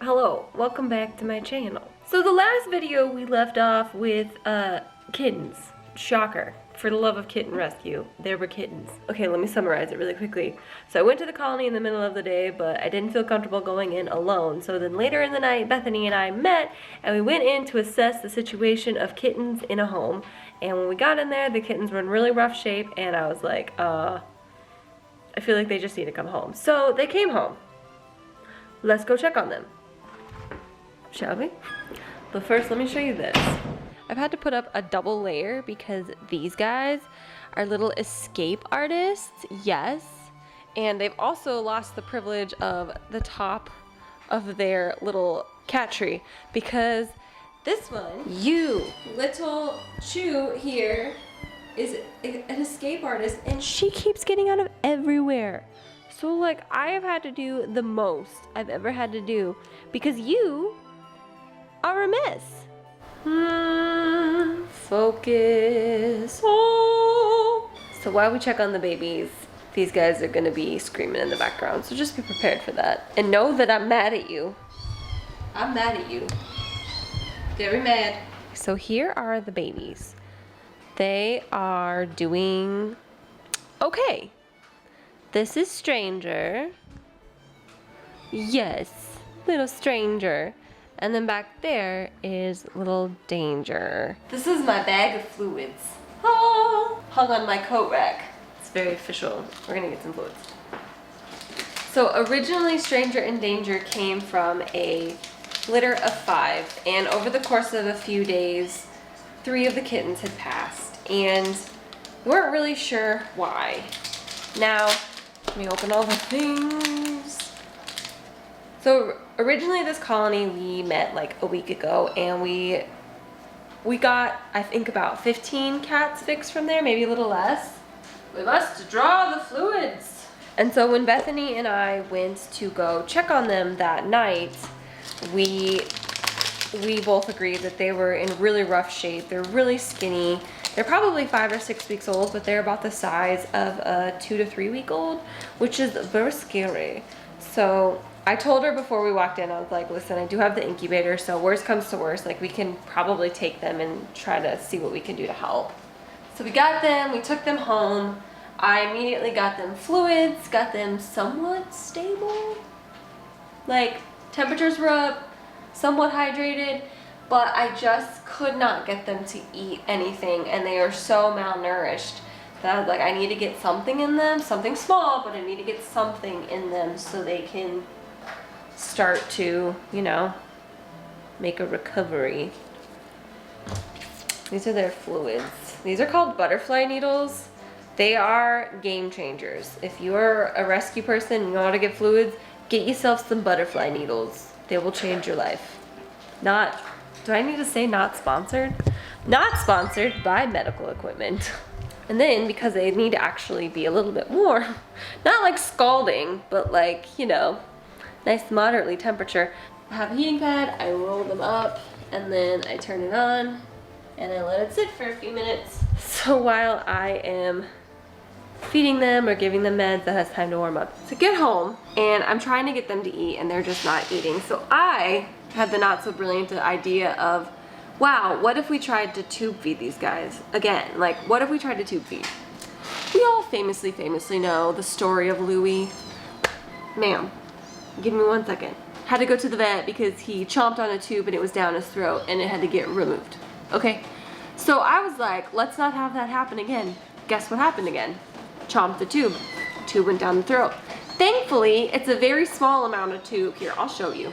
Hello, welcome back to my channel. So the last video we left off with kittens. Shocker. For the love of kitten rescue, there were kittens. Okay, let me summarize it really quickly. So I went to the colony in the middle of the day, but I didn't feel comfortable going in alone. So then later in the night, Bethany and I met, and we went in to assess the situation of kittens in a home. And when we got in there, the kittens were in really rough shape, and I was like, I feel like they just need to come home. So they came home. Let's go check on them. Shall we? But first, let me show you this. I've had to put up a double layer because these guys are little escape artists, yes. And they've also lost the privilege of the top of their little cat tree because this one, you little Chew here, is an escape artist and she keeps getting out of everywhere. So like I have had to do the most I've ever had to do because you are a miss. Focus. Oh. So while we check on the babies, these guys are gonna be screaming in the background. So just be prepared for that. And know that I'm mad at you. I'm mad at you. Very mad. So here are the babies. They are doing okay. This is Stranger. Yes, little Stranger. And then back there is little Danger. This is my bag of fluids. Oh, hung on my coat rack. It's very official. We're gonna get some fluids. So originally Stranger and Danger came from a litter of 5. And over the course of a few days, 3 of the kittens had passed. And we weren't really sure why. Now, let me open all the things. So originally this colony we met like a week ago and we got I think about 15 cats fixed from there, maybe a little less. We must draw the fluids. And so when Bethany and I went to go check on them that night, we both agreed that they were in really rough shape. They're really skinny. They're probably 5 or 6 weeks old, but they're about the size of a 2 to 3 week old, which is very scary. So I told her before we walked in, I was like, listen, I do have the incubator, so worst comes to worst, like we can probably take them and try to see what we can do to help. So we got them, we took them home. I immediately got them fluids, got them somewhat stable. Like temperatures were up, somewhat hydrated, but I just could not get them to eat anything and they are so malnourished that I was like, I need to get something in them, something small, but I need to get something in them so they can start to, you know, make a recovery. These are their fluids. These are called butterfly needles. They are game changers. If you're a rescue person and you know how to get fluids, get yourself some butterfly needles. They will change your life. Not, do I need to say not sponsored? Not sponsored by medical equipment. And then because they need to actually be a little bit more, not like scalding, but like, you know, nice moderately temperature. I have a heating pad, I roll them up, and then I turn it on, and I let it sit for a few minutes. So while I am feeding them or giving them meds, that has time to warm up. So get home, and I'm trying to get them to eat, and they're just not eating. So I had the not so brilliant idea of, wow, what if we tried to tube feed these guys? Again, like, what if we tried to tube feed? We all famously know the story of Louie. Ma'am. Give me 1 second. Had to go to the vet because he chomped on a tube and it was down his throat and it had to get removed. Okay? So I was like, let's not have that happen again. Guess what happened again? Chomped the tube. Tube went down the throat. Thankfully, it's a very small amount of tube. Here, I'll show you.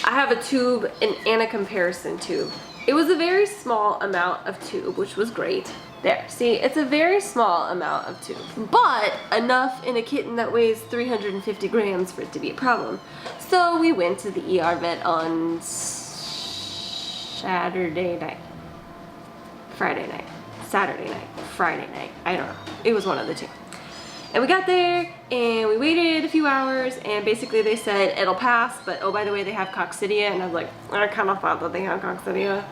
I have a tube and a comparison tube. It was a very small amount of tube, which was great. There, see, it's a very small amount of tube, but enough in a kitten that weighs 350 grams for it to be a problem. So we went to the ER vet on Saturday night, Friday night, Saturday night, Friday night, I don't know. It was one of the two. And we got there and we waited a few hours and basically they said it'll pass, but oh, by the way, they have coccidia. And I was like, I kind of thought that they had coccidia.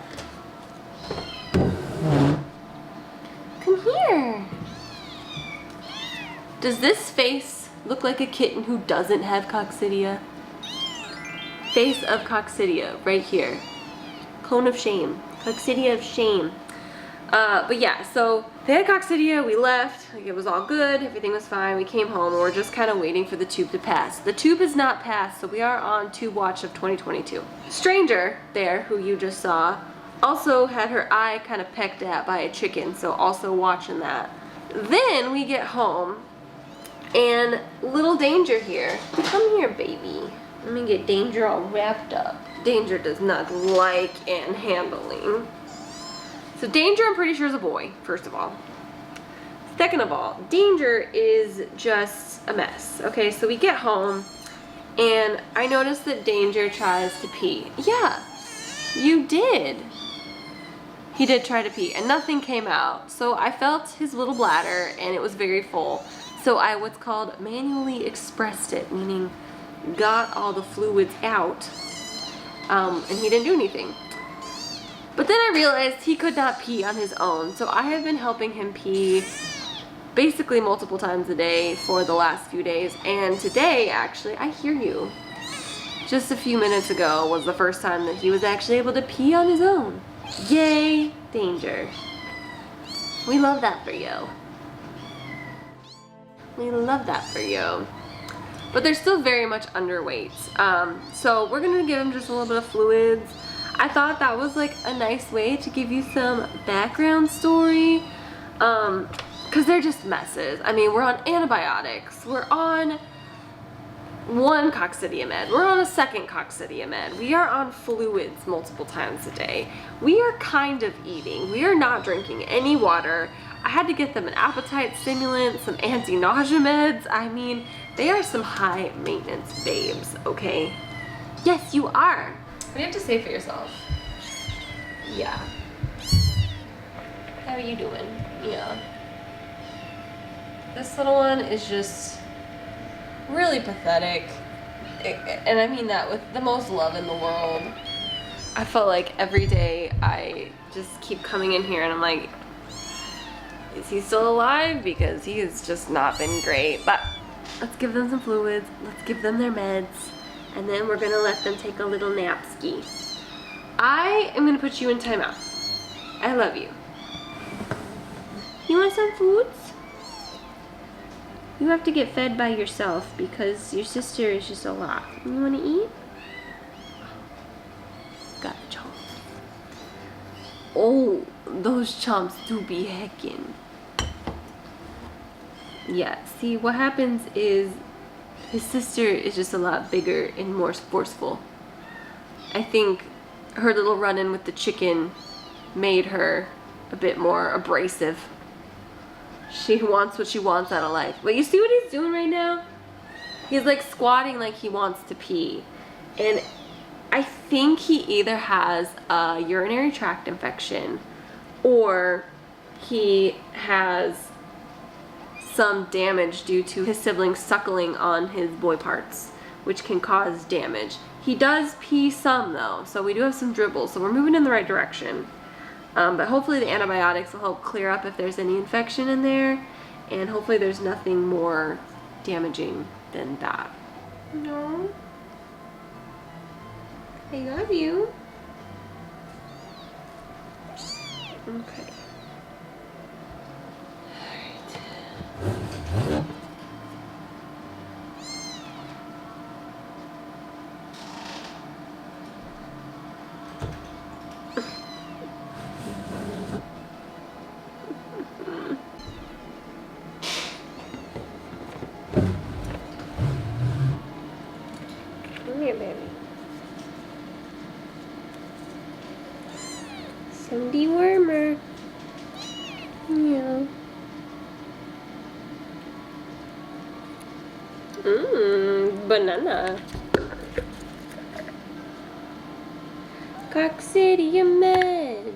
Come here. Does this face look like a kitten who doesn't have coccidia? face of coccidia right here. Cone of shame. Coccidia of shame. But yeah, so they had coccidia, we left, like it was all good, everything was fine, we came home, and we're just kind of waiting for the tube to pass. The tube has not passed, so we are on tube watch of 2022. Stranger there, who you just saw, also had her eye kind of pecked at by a chicken, so also watching that. Then we get home, and little Danger here. Come here, baby. Let me get Danger all wrapped up. Danger does not like and handling. So Danger, I'm pretty sure, is a boy, first of all. Second of all, Danger is just a mess. Okay, so we get home, and I noticed that Danger tries to pee. Yeah, you did. He did try to pee, and nothing came out. So I felt his little bladder, and it was very full. So I what's called manually expressed it, meaning got all the fluids out, and he didn't do anything. But then I realized he could not pee on his own, so I have been helping him pee basically multiple times a day for the last few days. And today, actually, I hear you. Just a few minutes ago was the first time that he was actually able to pee on his own. Yay, Danger. We love that for you. We love that for you. But they're still very much underweight. So we're gonna give him just a little bit of fluids. I thought that was like a nice way to give you some background story, because they're just messes. I mean, we're on antibiotics, we're on one coccidia med, we're on a second coccidia med, we are on fluids multiple times a day, we are kind of eating, we are not drinking any water. I had to get them an appetite stimulant, some anti-nausea meds. I mean, they are some high maintenance babes, okay? Yes, you are. What do you have to say for yourself? Yeah. How are you doing? Yeah. This little one is just really pathetic. And I mean that with the most love in the world. I felt like every day I just keep coming in here and I'm like, is he still alive? Because he has just not been great. But let's give them some fluids. Let's give them their meds. And then we're gonna let them take a little nap ski. I am gonna put you in timeout. I love you. You want some foods? You have to get fed by yourself because your sister is just a lot. You wanna eat? Got a chomp. Oh, those chomps do be heckin'. Yeah, see what happens is his sister is just a lot bigger and more forceful. I think her little run-in with the chicken made her a bit more abrasive. She wants what she wants out of life. But you see what he's doing right now? He's like squatting like he wants to pee. And I think he either has a urinary tract infection or he has some damage due to his siblings suckling on his boy parts, which can cause damage. He does pee some though, so we do have some dribbles, so we're moving in the right direction. But hopefully the antibiotics will help clear up if there's any infection in there, and hopefully there's nothing more damaging than that. No. I love you. Okay. Come here, baby. Some dewormer. Yeah. Banana. Coccidia meds.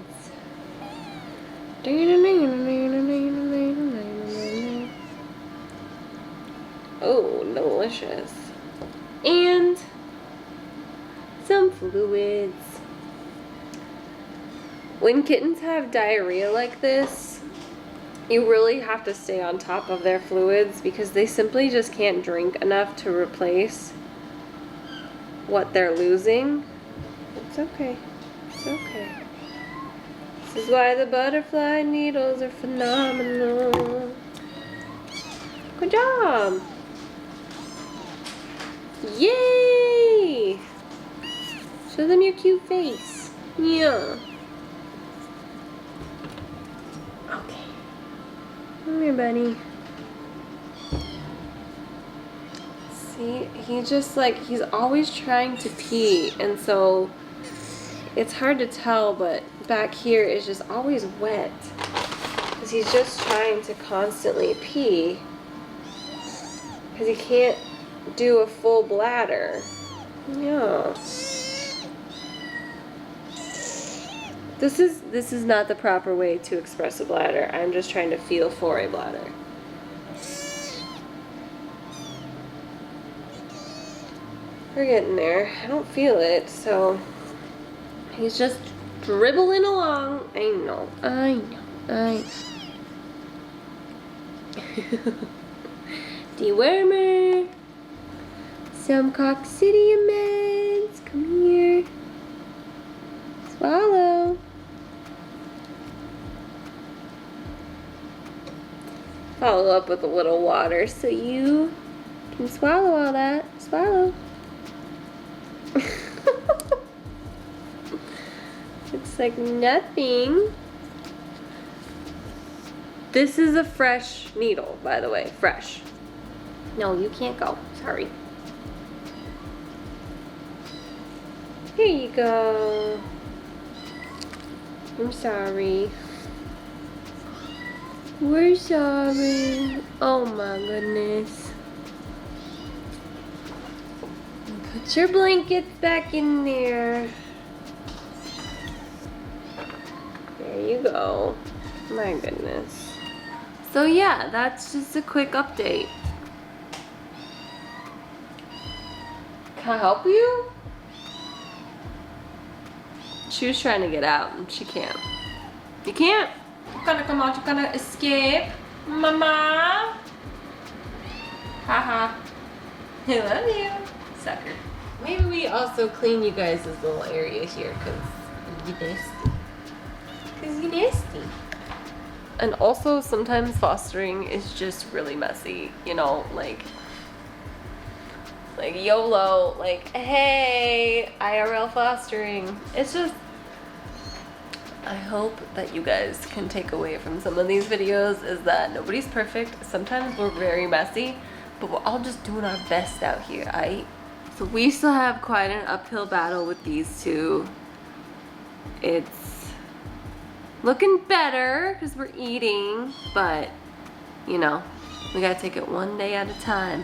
Oh, delicious. And some fluids. When kittens have diarrhea like this, you really have to stay on top of their fluids because they simply just can't drink enough to replace what they're losing. It's okay. It's okay. This is why the butterfly needles are phenomenal. Good job. Yay! Show them your cute face. Yeah. Okay. Come here, bunny. See, he just like, he's always trying to pee, and so it's hard to tell, but back here is just always wet. Because he's just trying to constantly pee. Because he can't do a full bladder. Yeah. This is not the proper way to express a bladder. I'm just trying to feel for a bladder. We're getting there. I don't feel it, so he's just dribbling along. I know. Dewormer. Some coccidians. Come here. Swallow. Follow up with a little water so you can swallow all that. Swallow. Looks like nothing. This is a fresh needle, by the way. Fresh. No, you can't go. Sorry. Here you go. I'm sorry. We're sorry. Oh my goodness. Put your blankets back in there. There you go. My goodness. So yeah, that's just a quick update. Can I help you? She was trying to get out and she can't. You can't? You're gonna come out, you're gonna escape. Mama. Haha. I love you. Sucker. Maybe we also clean you guys' little area here because you're nasty. Because you're nasty. And also sometimes fostering is just really messy, you know, like YOLO, like, hey, IRL fostering. It's just, I hope that you guys can take away from some of these videos is that nobody's perfect. Sometimes we're very messy, but we're all just doing our best out here, aight? So we still have quite an uphill battle with these two. It's looking better because we're eating, but you know, we gotta take it one day at a time.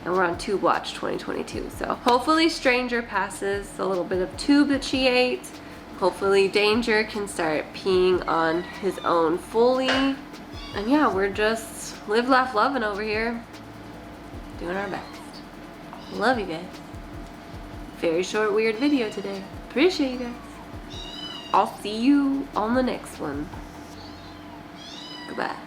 And we're on Tube Watch 2022, so hopefully Stranger passes a little bit of tube that she ate. Hopefully Danger can start peeing on his own fully. And yeah, we're just live, laugh, loving over here. Doing our best. Love you guys. Very short, weird video today. Appreciate you guys. I'll see you on the next one. Goodbye.